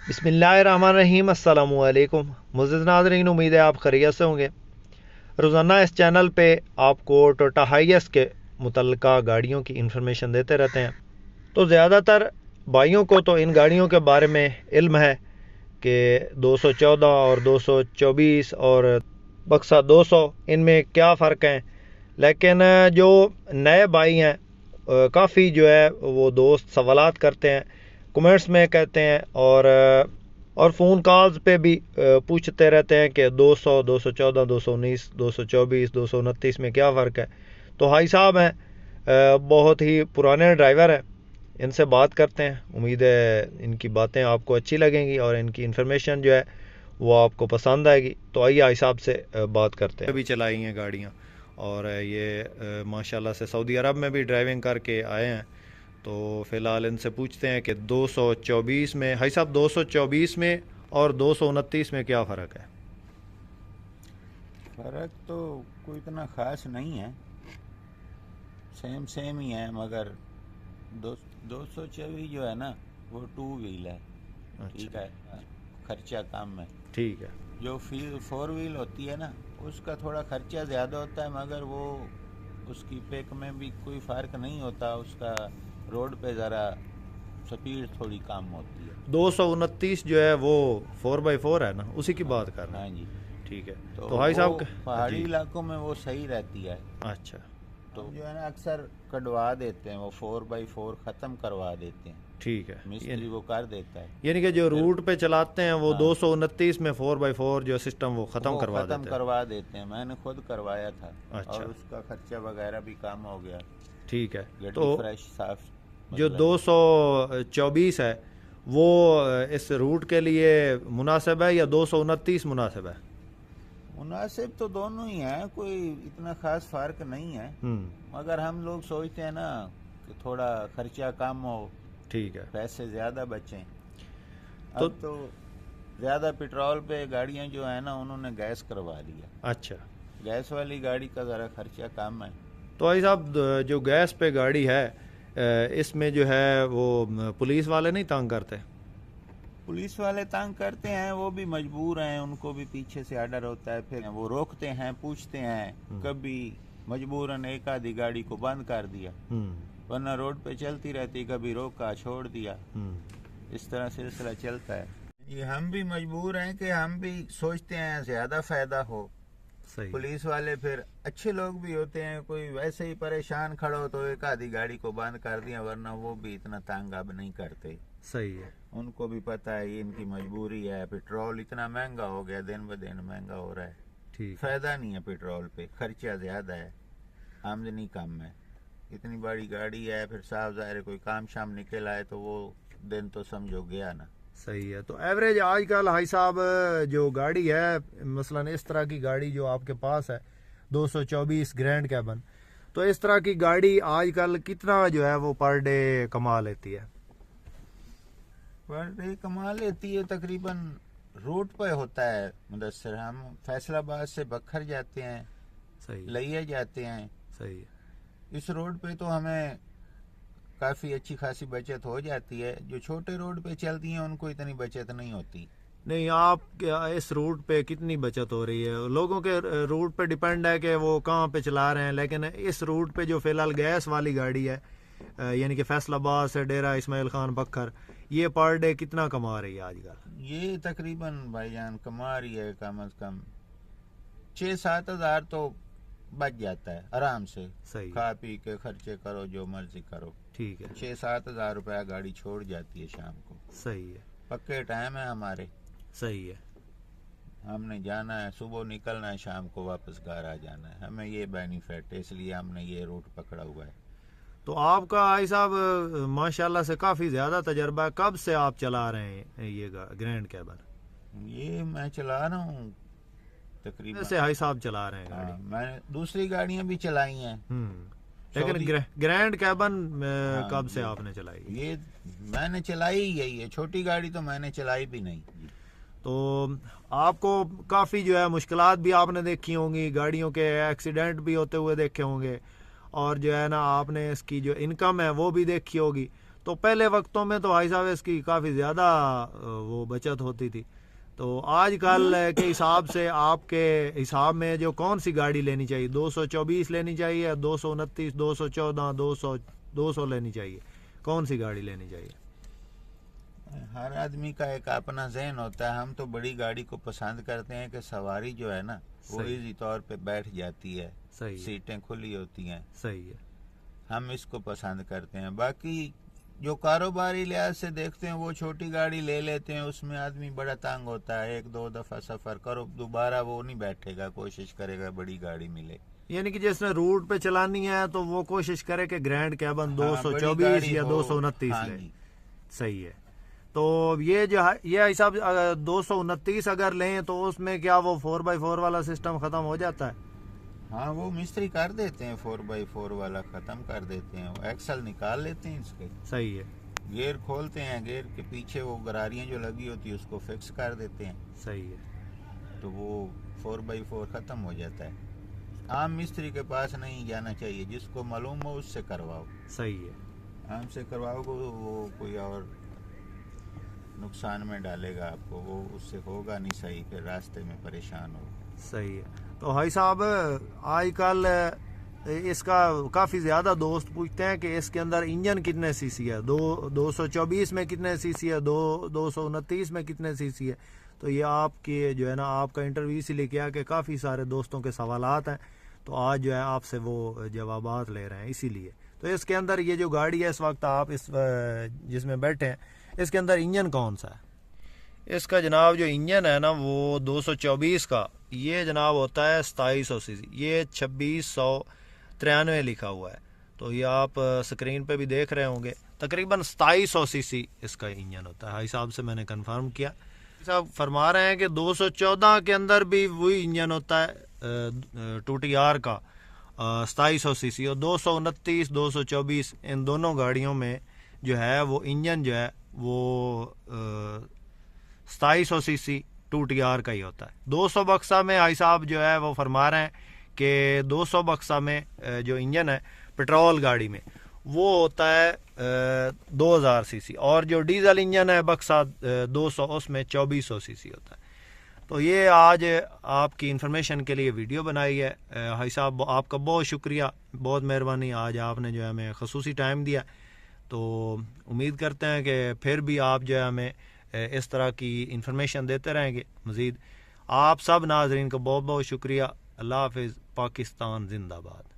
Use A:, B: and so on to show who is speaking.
A: بسم اللہ الرحمن الرحیم۔ السلام علیکم معزز ناظرین، امید ہے آپ خیریت سے ہوں گے۔ روزانہ اس چینل پہ آپ کو ٹوٹا ہائیس کے متعلقہ گاڑیوں کی انفارمیشن دیتے رہتے ہیں، تو زیادہ تر بھائیوں کو تو ان گاڑیوں کے بارے میں علم ہے کہ 214 اور 224 اور بکسا 200 ان میں کیا فرق ہیں، لیکن جو نئے بھائی ہیں کافی جو ہے وہ دوست سوالات کرتے ہیں، کمنٹس میں کہتے ہیں اور فون کالز پہ بھی پوچھتے رہتے ہیں کہ 200 214 219 224 229 میں کیا فرق ہے۔ تو بھائی صاحب ہیں، بہت ہی پرانے ڈرائیور ہیں، ان سے بات کرتے ہیں، امید ہے ان کی باتیں آپ کو اچھی لگیں گی اور ان کی انفارمیشن جو ہے وہ آپ کو پسند آئے گی۔ تو آئیے بھائی صاحب سے بات کرتے ہیں۔ ابھی چلائی ہیں گاڑیاں اور یہ ماشاءاللہ سے سعودی عرب میں بھی ڈرائیونگ کر کے آئے ہیں، تو فی الحال ان سے پوچھتے ہیں کہ 224 میں بھائی صاحب 224 میں اور 229 میں کیا فرق ہے؟
B: فرق تو کوئی اتنا خاص نہیں ہے، سیم ہی ہے، مگر 224 جو ہے نا وہ 2 ویل ہے، ٹھیک ہے، خرچہ کم ہے۔
A: ٹھیک ہے۔
B: جو 4 ویل ہوتی ہے نا اس کا تھوڑا خرچہ زیادہ ہوتا ہے، مگر وہ اس کی پیک میں بھی کوئی فرق نہیں ہوتا، اس کا روڈ پہ ذرا سپیڈ تھوڑی کم ہوتی ہے۔
A: 229 جو ہے وہ 4x4 ہے نا، اسی کی بات کر رہے
B: ہاں
A: ہیں۔
B: جی،
A: ٹھیک ہے،
B: تو
A: تو بھائی
B: وہ
A: صاحب
B: پہاڑی
A: جی
B: علاقوں میں وہ صحیح رہتی ہے۔
A: اچھا،
B: تو جو ہے نا اکثر کٹوا دیتے ہیں، وہ 4x4 ختم کروا دیتے ہیں،
A: ٹھیک ہے،
B: مستری وہ کر دیتا ہے،
A: یعنی کہ جو
B: پھر
A: روٹ پہ چلاتے ہیں وہ
B: ہاں
A: 229 میں 4x4 جو سسٹم وہ ختم
B: وہ
A: کروا
B: ختم
A: دیتے ہیں۔
B: کروا دیتے ہیں، میں نے خود کروایا تھا، اور
A: اچھا،
B: اس کا خرچہ وغیرہ بھی کم ہو گیا،
A: ٹھیک ہے،
B: گڈی
A: تو
B: فریش صاف
A: جو
B: بدل گئی۔
A: 224 ہے وہ اس روٹ کے لیے مناسب ہے یا 229 مناسب ہے؟
B: مناسب تو دونوں ہی ہیں، کوئی اتنا خاص فرق نہیں ہے، مگر ہم لوگ سوچتے ہیں نا کہ تھوڑا خرچہ کم ہو،
A: ٹھیک ہے،
B: پیسے زیادہ بچیں۔
A: تو
B: اب تو زیادہ پیٹرول پہ گاڑیاں جو ہیں نا انہوں نے گیس کروا لیا،
A: اچھا،
B: گیس والی گاڑی کا ذرا خرچہ کم ہے۔
A: تو بھائی صاحب جو گیس پہ گاڑی ہے اس میں جو ہے وہ پولیس والے نہیں تنگ کرتے؟
B: پولیس والے تنگ کرتے ہیں، وہ بھی مجبور ہیں، ان کو بھی پیچھے سے آرڈر ہوتا ہے، پھر وہ روکتے ہیں، پوچھتے ہیں، کبھی مجبوراً ایک آدھی گاڑی کو بند کر دیا، ورنہ روڈ پہ چلتی رہتی، کبھی روکا چھوڑ دیا، اس طرح سلسلہ چلتا ہے۔ یہ ہم بھی مجبور ہیں کہ ہم بھی سوچتے ہیں زیادہ فائدہ ہو۔
A: صحیح،
B: پولیس والے پھر اچھے لوگ بھی ہوتے ہیں، کوئی ویسے ہی پریشان کھڑا ہو تو ایک آدھی گاڑی کو بند کر دیا، ورنہ وہ بھی اتنا تنگ اب نہیں کرتے،
A: صحیح ہے،
B: ان کو بھی پتہ ہے یہ ان کی مجبوری ہے، پیٹرول اتنا مہنگا ہو گیا، دن بہ دن مہنگا ہو رہا ہے،
A: ٹھیک،
B: فائدہ نہیں ہے پیٹرول پہ، خرچہ زیادہ ہے، آمدنی کم ہے، اتنی بڑی گاڑی ہے، پھر صاف ظاہر ہے کوئی کام شام نکل آئے تو وہ دن تو سمجھو گیا نا۔
A: صحیح ہے۔ تو ایوریج آج کل بھائی صاحب جو گاڑی ہے، مثلا اس طرح کی گاڑی جو آپ کے پاس ہے 224 گرینڈ کیبن، تو اس طرح کی گاڑی آج کل کتنا جو ہے وہ پر ڈے کما لیتی ہے؟
B: پر ڈے کما لیتی ہے تقریباً، روٹ پہ ہوتا ہے مدثر، ہم فیصل آباد سے بکھر جاتے ہیں،
A: صحیح،
B: لئیے جاتے ہیں،
A: صحیح ہے،
B: اس روڈ پہ تو ہمیں کافی اچھی خاصی بچت ہو جاتی ہے، جو چھوٹے روڈ پہ چلتی ہیں ان کو اتنی بچت نہیں ہوتی۔
A: نہیں آپ اس روٹ پہ کتنی بچت ہو رہی ہے؟ لوگوں کے روٹ پہ ڈیپینڈ ہے کہ وہ کہاں پہ چلا رہے ہیں، لیکن اس روٹ پہ جو فی الحال گیس والی گاڑی ہے یعنی کہ فیصل آباد سے ڈیرہ اسماعیل خان بکھر، یہ پر ڈے کتنا کما رہی ہے آج کل؟
B: یہ تقریباً بھائی جان کما رہی ہے کم از کم 6-7 ہزار تو بچ جاتا ہے آرام سے،
A: صحیح،
B: کھا پی کے خرچے کرو جو مرضی کرو،
A: ٹھیک ہے،
B: 6-7 ہزار روپیہ گاڑی چھوڑ جاتی ہے شام کو،
A: صحیح ہے،
B: پکے ٹائم ہے ہمارے،
A: صحیح ہے،
B: ہم نے جانا ہے، صبح نکلنا ہے، شام کو واپس گھر آ جانا ہے، ہمیں یہ بینیفٹ ہے، اس لیے ہم نے یہ روٹ پکڑا ہوا ہے۔
A: تو آپ کا بھائی صاحب ماشاءاللہ سے کافی زیادہ تجربہ ہے، کب سے آپ چلا رہے ہیں یہ گرینڈ کیبن؟
B: یہ میں چلا رہا ہوں تقریباً،
A: ویسے بھائی صاحب چلا رہے ہیں گاڑی؟
B: میں نے دوسری گاڑیاں بھی چلائی ہیں،
A: لیکن گرینڈ کیبن کب سے
B: یہ
A: آپ نے چلائی؟
B: یہ میں نے چلائی ہی یہی ہے، چھوٹی گاڑی تو میں نے چلائی بھی نہیں۔
A: تو آپ کو کافی جو ہے مشکلات بھی آپ نے دیکھی ہوں گی، گاڑیوں کے ایکسیڈنٹ بھی ہوتے ہوئے دیکھے ہوں گے، اور جو ہے نا آپ نے اس کی جو انکم ہے وہ بھی دیکھی ہوگی، تو پہلے وقتوں میں تو بھائی صاحب اس کی کافی زیادہ وہ بچت ہوتی تھی. تو آج کل کے حساب سے آپ کے حساب میں جو کون سی گاڑی لینی چاہیے؟ 224 لینی چاہیے، 229، 214، 200 لینی چاہیے؟ کون سی گاڑی لینی چاہیے؟
B: ہر آدمی کا ایک اپنا ذہن ہوتا ہے. ہم تو بڑی گاڑی کو پسند کرتے ہیں کہ سواری جو ہے نا وہ ایزی طور پہ بیٹھ جاتی ہے، سیٹیں کھلی ہوتی ہیں.
A: صحیح ہے.
B: ہم اس کو پسند کرتے ہیں. باقی جو کاروباری لحاظ سے دیکھتے ہیں وہ چھوٹی گاڑی لے لیتے ہیں. اس میں آدمی بڑا تنگ ہوتا ہے، 1-2 دفعہ سفر کرو دوبارہ وہ نہیں بیٹھے گا، کوشش کرے گا بڑی گاڑی ملے.
A: یعنی کہ جس نے روٹ پہ چلانی ہے تو وہ کوشش کرے کہ گرینڈ کیبن 224 یا 229 لے. صحیح ہے. تو یہ جو یہ حساب 229 اگر لیں تو اس میں کیا وہ 4x4 والا سسٹم ختم ہو جاتا ہے؟
B: ہاں وہ مستری کر دیتے ہیں، 4x4 والا ختم کر دیتے ہیں. ایکسل نکال لیتے ہیں اس کے.
A: صحیح ہے.
B: گیئر کھولتے ہیں، گیئر کے پیچھے وہ گراریاں جو لگی ہوتی ہیں اس کو فکس کر دیتے ہیں.
A: صحیح ہے.
B: تو وہ 4x4 ختم ہو جاتا ہے. عام مستری کے پاس نہیں جانا چاہیے، جس کو معلوم ہو اس سے کرواؤ.
A: صحیح ہے.
B: عام سے کرواؤ گے وہ کوئی اور نقصان میں ڈالے گا آپ کو، وہ اس سے ہوگا نہیں صحیح، پھر راستے میں پریشان ہو.
A: صحیح ہے. تو بھائی صاحب آج کل اس کا کافی زیادہ دوست پوچھتے ہیں کہ اس کے اندر انجن کتنے سی سی ہے، 224 میں کتنے سی سی ہے، 229 میں کتنے سی سی ہے. تو یہ آپ کی جو ہے نا آپ کا انٹرویو اسی لیے کیا کہ کافی سارے دوستوں کے سوالات ہیں، تو آج جو ہے آپ سے وہ جوابات لے رہے ہیں اسی لیے. تو اس کے اندر یہ جو گاڑی ہے اس وقت آپ جس میں بیٹھے ہیں اس کے اندر انجن کون سا ہے؟ اس کا جناب جو انجن ہے نا وہ 224 کا یہ جناب ہوتا ہے 2700 سی سی. یہ 2693 لکھا ہوا ہے. تو یہ آپ سکرین پہ بھی دیکھ رہے ہوں گے، تقریباً 2700 سی سی اس کا انجن ہوتا ہے. بھائی صاحب سے میں نے کنفرم کیا، صاحب فرما رہے ہیں کہ 214 کے اندر بھی وہی انجن ہوتا ہے 2TR کا 2700 سی سی، اور 229 224 ان دونوں گاڑیوں میں جو ہے وہ انجن جو ہے وہ 2700 سی سی 2TR کا ہی ہوتا ہے. 200 بکسا میں آئی صاحب جو ہے وہ فرما رہے ہیں کہ 200 بکسا میں جو انجن ہے پیٹرول گاڑی میں وہ ہوتا ہے 2000 سی سی، اور جو ڈیزل انجن ہے بکسا 200 اس میں 2400 سی سی ہوتا ہے. تو یہ آج آپ کی انفارمیشن کے لیے ویڈیو بنائی ہے. بھائی صاحب آپ کا بہت شکریہ، بہت مہربانی، آج آپ نے جو ہے ہمیں خصوصی ٹائم دیا. تو امید کرتے ہیں کہ پھر بھی آپ جو ہے ہمیں اس طرح کی انفارمیشن دیتے رہیں گے مزید. آپ سب ناظرین کا بہت بہت شکریہ. اللہ حافظ. پاکستان زندہ باد.